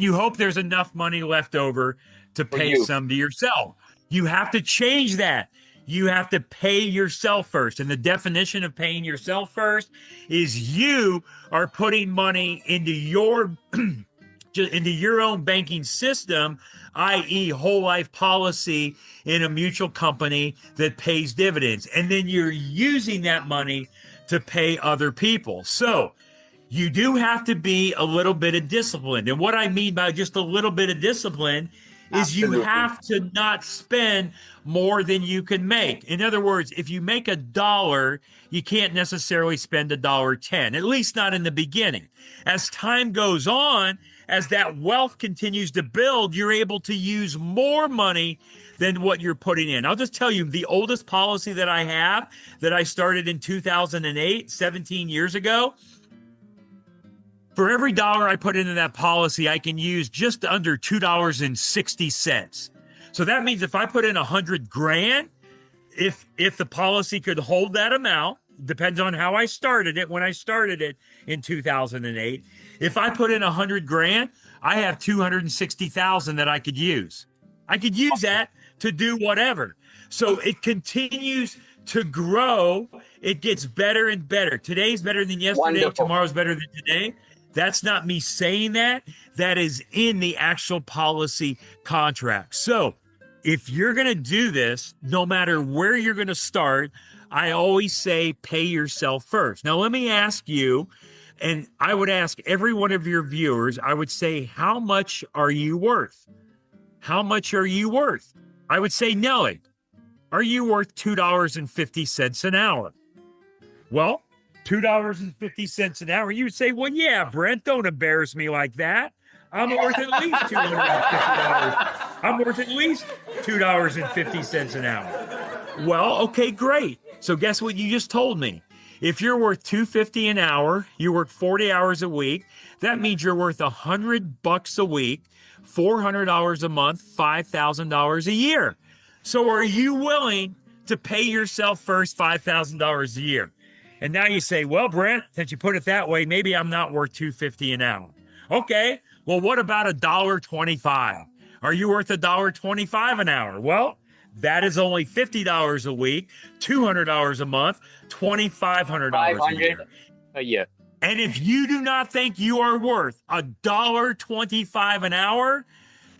you hope there's enough money left over to pay some to yourself. You have to change that. You have to pay yourself first. And the definition of paying yourself first is you are putting money into your own banking system, i.e. whole life policy in a mutual company that pays dividends. And then you're using that money to pay other people. So you do have to be a little bit of disciplined. And what I mean by just a little bit of discipline is you have to not spend more than you can make. In other words, if you make $1, you can't necessarily spend $1.10, at least not in the beginning. As time goes on, as that wealth continues to build, you're able to use more money than what you're putting in. I'll just tell you, the oldest policy that I have that I started in 2008, 17 years ago, for every dollar I put into that policy, I can use just under $2.60. So that means if I put in $100,000, if the policy could hold that amount, depends on how I started it when I started it in 2008. If I put in $100,000, I have $260,000 that I could use. I could use that to do whatever. So it continues to grow. It gets better and better. Today's better than yesterday. Wonderful. Tomorrow's better than today. That's not me saying that. That is in the actual policy contract. So if you're going to do this, no matter where you're going to start, I always say pay yourself first. Now, let me ask you, and I would ask every one of your viewers, I would say, how much are you worth? How much are you worth? I would say, Nelly, are you worth $2.50 an hour? Well, $2.50 an hour. You would say, well, yeah, Brent, don't embarrass me like that. I'm worth at least $250. I'm worth at least $2.50 an hour. Well, okay, great. So guess what you just told me? If you're worth $2.50 an hour, you work 40 hours a week. That means you're worth $100 a week, $400 a month, $5,000 a year. So are you willing to pay yourself first $5,000 a year? And now you say, well, Brent, since you put it that way, maybe I'm not worth $2.50 an hour. Okay, well, what about $1.25? Are you worth $1.25 an hour? Well, that is only $50 a week, $200 a month, $2,500 a year. And if you do not think you are worth $1.25 an hour,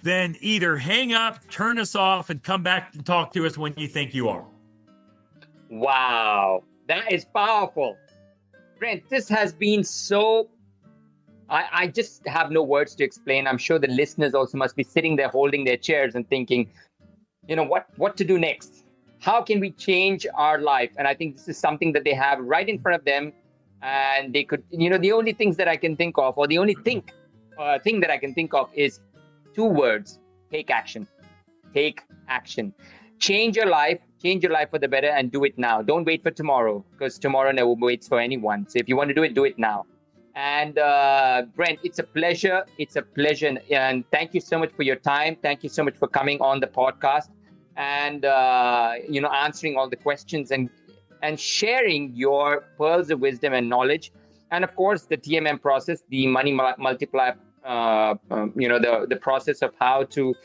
then either hang up, turn us off, and come back and talk to us when you think you are. Wow, that is powerful. Brent, this has been so... I just have no words to explain. I'm sure the listeners also must be sitting there holding their chairs and thinking, you know, what to do next? How can we change our life? And I think this is something that they have right in front of them. And they could, you know, the only things that I can think of, or the only thing that I can think of is 2 words: take action. Take action. Change your life for the better, and do it now. Don't wait for tomorrow, because tomorrow never waits for anyone. So if you want to do it now. And Brent, it's a pleasure. It's a pleasure. And thank you so much for your time. Thank you so much for coming on the podcast and, answering all the questions and sharing your pearls of wisdom and knowledge. And of course, the TMM process, the Money Multiplier, the process of how to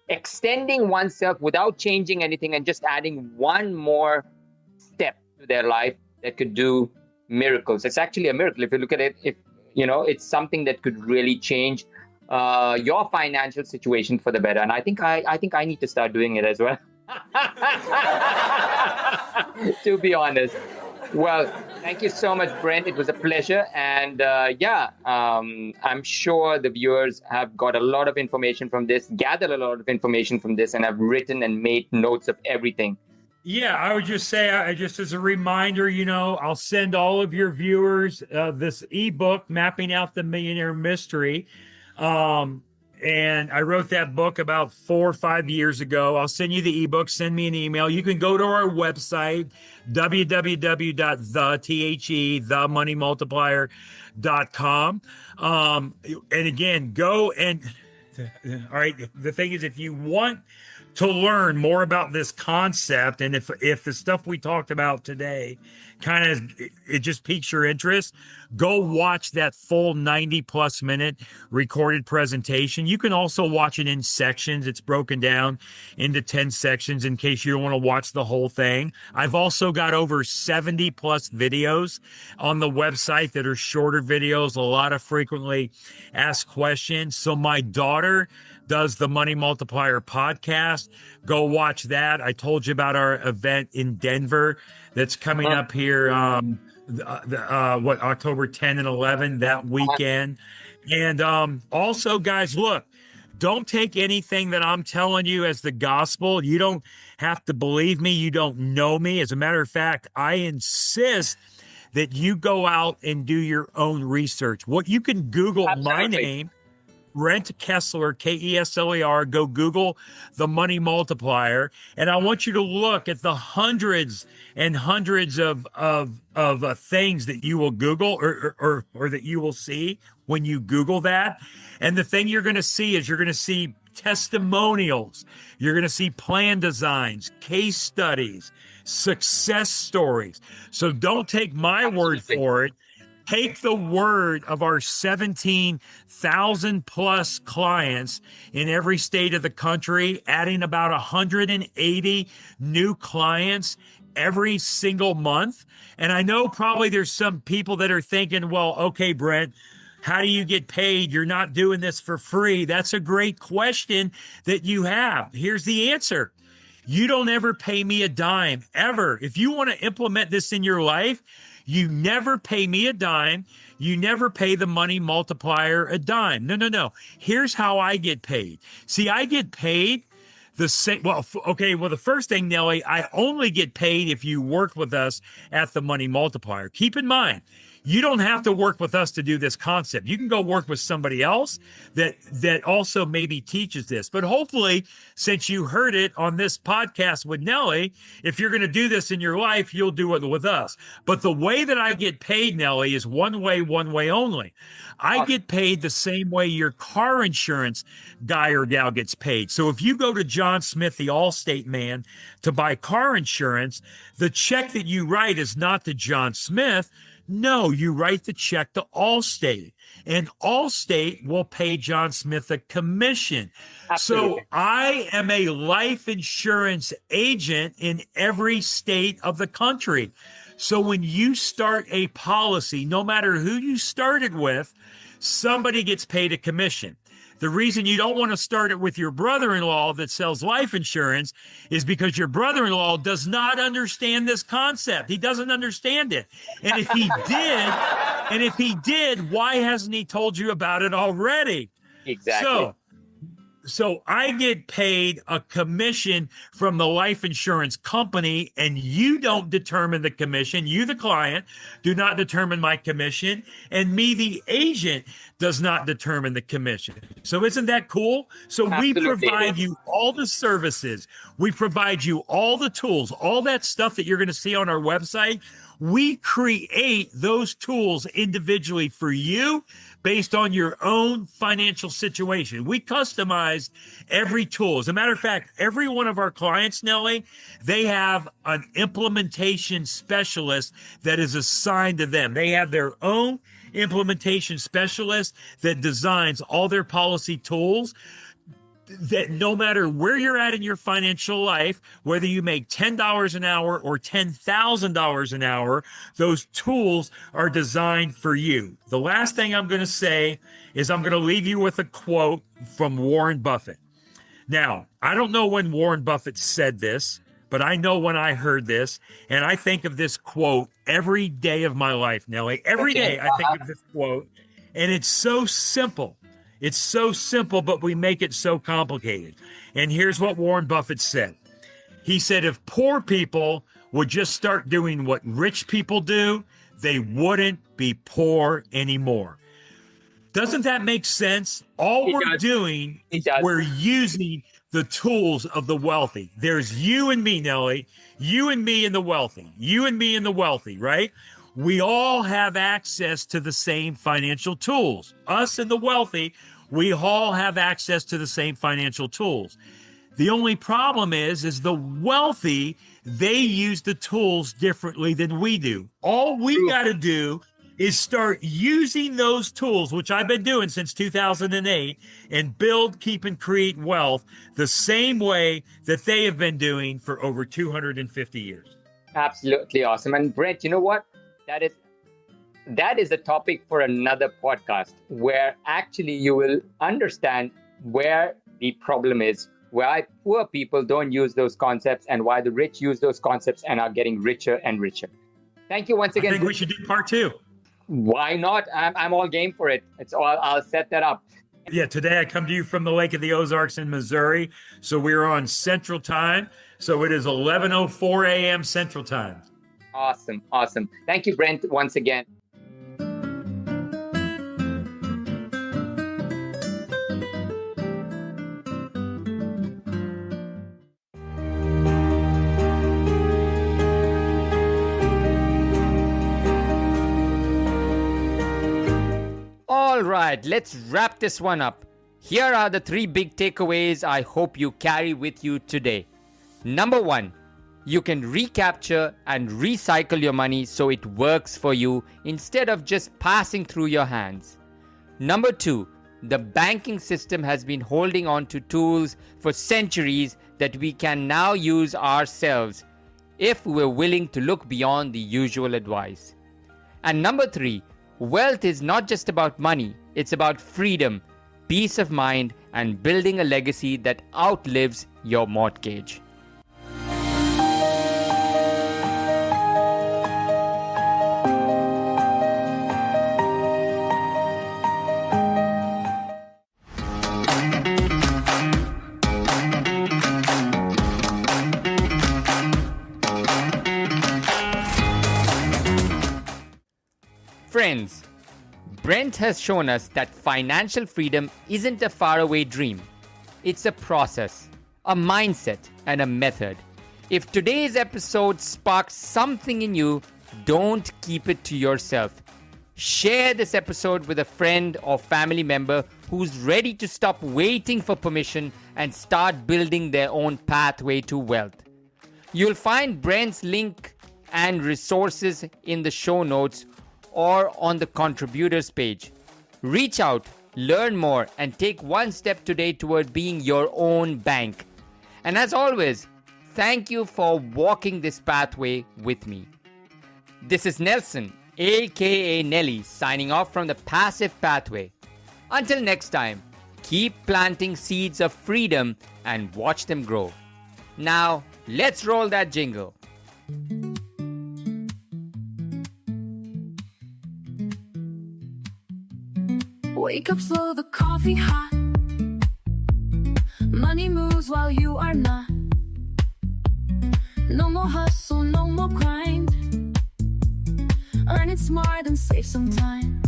extending oneself without changing anything and just adding one more step to their life that could do miracles. It's actually a miracle if you look at it. If it's something that could really change your financial situation for the better. And I think I need to start doing it as well. To be honest. Well, thank you so much, Brent. It was a pleasure. And I'm sure the viewers have got a lot of information from this, gathered a lot of information from this, and have written and made notes of everything. Yeah, I would just say, just as a reminder, I'll send all of your viewers this ebook, Mapping Out the Millionaire Mystery. And I wrote that book about 4 or 5 years ago. I'll send you the ebook. Send me an email. You can go to our website, www.themoneymultiplier.com. And again, go and, all right, the thing is, if you want to learn more about this concept, and if the stuff we talked about today it just piques your interest, go watch that full 90+ minute recorded presentation. You can also watch it in sections. It's broken down into 10 sections in case you don't want to watch the whole thing. I've also got over 70+ videos on the website that are shorter videos, a lot of frequently asked questions. So my daughter does the Money Multiplier podcast. Go watch that. I told you about our event in Denver that's coming up here, October 10 and 11, that weekend. And also, guys, look, don't take anything that I'm telling you as the gospel. You don't have to believe me. You don't know me. As a matter of fact, I insist that you go out and do your own research. What you can Google my name, Brent Kesler, Kesler, go Google the Money Multiplier. And I want you to look at the hundreds and hundreds of things that you will Google or that you will see when you Google that. And the thing you're going to see is you're going to see testimonials. You're going to see plan designs, case studies, success stories. So don't take my word for it. Take the word of our 17,000 plus clients in every state of the country, adding about 180 new clients every single month. And I know probably there's some people that are thinking, well, okay, Brent, how do you get paid? You're not doing this for free. That's a great question that you have. Here's the answer. You don't ever pay me a dime, ever. If you want to implement this in your life, you never pay me a dime. You never pay the Money Multiplier a dime. No. Here's how I get paid. See, I get paid the same. Well, the first thing, Nellie, I only get paid if you work with us at the Money Multiplier. Keep in mind, you don't have to work with us to do this concept. You can go work with somebody else that also maybe teaches this. But hopefully, since you heard it on this podcast with Nellie, if you're going to do this in your life, you'll do it with us. But the way that I get paid, Nellie, is one way only. I get paid the same way your car insurance guy or gal gets paid. So if you go to John Smith, the Allstate man, to buy car insurance, the check that you write is not to John Smith. No, you write the check to Allstate, and Allstate will pay John Smith a commission. Absolutely. So I am a life insurance agent in every state of the country. So when you start a policy, no matter who you started with, somebody gets paid a commission. The reason you don't want to start it with your brother-in-law that sells life insurance is because your brother-in-law does not understand this concept. He doesn't understand it. And if he did, why hasn't he told you about it already? Exactly. So I get paid a commission from the life insurance company, and you don't determine the commission. You, the client, do not determine my commission, and me, the agent, does not determine the commission. So isn't that cool? So Absolutely. We provide you all the services. We provide you all the tools, all that stuff that you're going to see on our website. We create those tools individually for you based on your own financial situation. We customize every tool. As a matter of fact, every one of our clients, Nellie, they have an implementation specialist that is assigned to them. They have their own implementation specialist that designs all their policy tools, that no matter where you're at in your financial life, whether you make $10 an hour or $10,000 an hour, those tools are designed for you. The last thing I'm going to say is I'm going to leave you with a quote from Warren Buffett. Now, I don't know when Warren Buffett said this, but I know when I heard this, and I think of this quote every day of my life, Nellie. Every day I think of this quote, and it's so simple. It's so simple, but we make it so complicated. And here's what Warren Buffett said. He said, if poor people would just start doing what rich people do, they wouldn't be poor anymore. Doesn't that make sense? All we're doing is we're using the tools of the wealthy. There's you and me, Nellie, you and me and the wealthy, you and me and the wealthy, right? We all have access to the same financial tools. Us and the wealthy, we all have access to the same financial tools. The only problem is the wealthy, they use the tools differently than we do. All we got to do is start using those tools, which I've been doing since 2008, and build, keep, and create wealth the same way that they have been doing for over 250 years. Absolutely awesome. And Brent, you know what? That is a topic for another podcast, where actually you will understand where the problem is, why poor people don't use those concepts and why the rich use those concepts and are getting richer and richer. Thank you once again. I think we should do part 2. Why not? I'm all game for it. I'll set that up. Yeah, today I come to you from the Lake of the Ozarks in Missouri. So we're on Central Time. So it is 11:04 a.m. Central Time. Awesome. Thank you, Brent, once again. All right, let's wrap this one up. Here are the 3 big takeaways I hope you carry with you today. Number 1, you can recapture and recycle your money so it works for you instead of just passing through your hands. Number 2, the banking system has been holding on to tools for centuries that we can now use ourselves if we're willing to look beyond the usual advice. And number 3, wealth is not just about money, it's about freedom, peace of mind, and building a legacy that outlives your mortgage. Friends, Brent has shown us that financial freedom isn't a faraway dream. It's a process, a mindset, and a method. If today's episode sparks something in you, don't keep it to yourself. Share this episode with a friend or family member who's ready to stop waiting for permission and start building their own pathway to wealth. You'll find Brent's link and resources in the show notes or on the contributors page. Reach out, learn more, and take one step today toward being your own bank. And as always, thank you for walking this pathway with me. This is Nelson, aka Nelly, signing off from the Passive Pathway. Until next time, keep planting seeds of freedom and watch them grow. Now, let's roll that jingle. Wake up slow, the coffee hot. Money moves while you are not. No more hustle, no more grind. Earn it smart and save some time.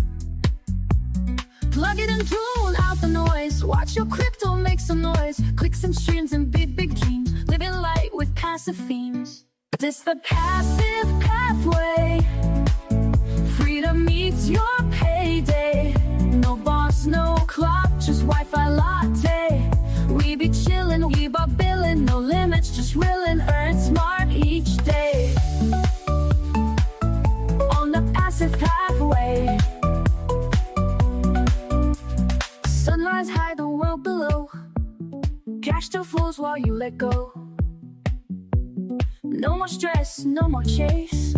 Plug it and tune out the noise. Watch your crypto make some noise. Click some streams and big dreams. Living light with passive themes. This the Passive Pathway. Freedom meets your payday. No boss, no clock, just Wi-Fi latte. We be chillin', we be billin', no limits, just willin', earn smart each day. On the Passive Pathway. Sunrise high, the world below. Cash still flows while you let go. No more stress, no more chase.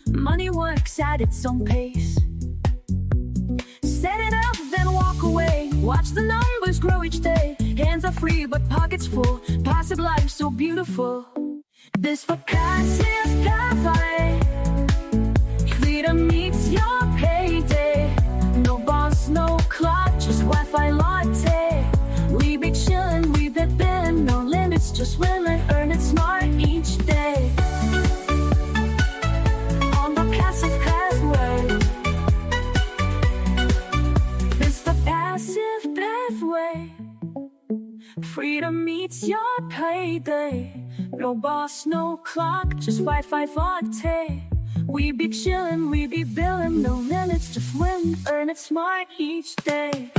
Money works at its own pace. Set it up, then walk away. Watch the numbers grow each day. Hands are free, but pockets full. Passive life so beautiful. This for Passive Pathway. Freedom meets your payday. No boss, no clock, just Wi-Fi latte. We be chillin', we be billin', no limits, just willin', earn it smart each day. On the Passive Pathway. It's the Passive Pathway. Freedom meets your payday. No boss, no clock, just Wi-Fi latte. We be chillin', we be billin', no limits, just win, earn it smart each day.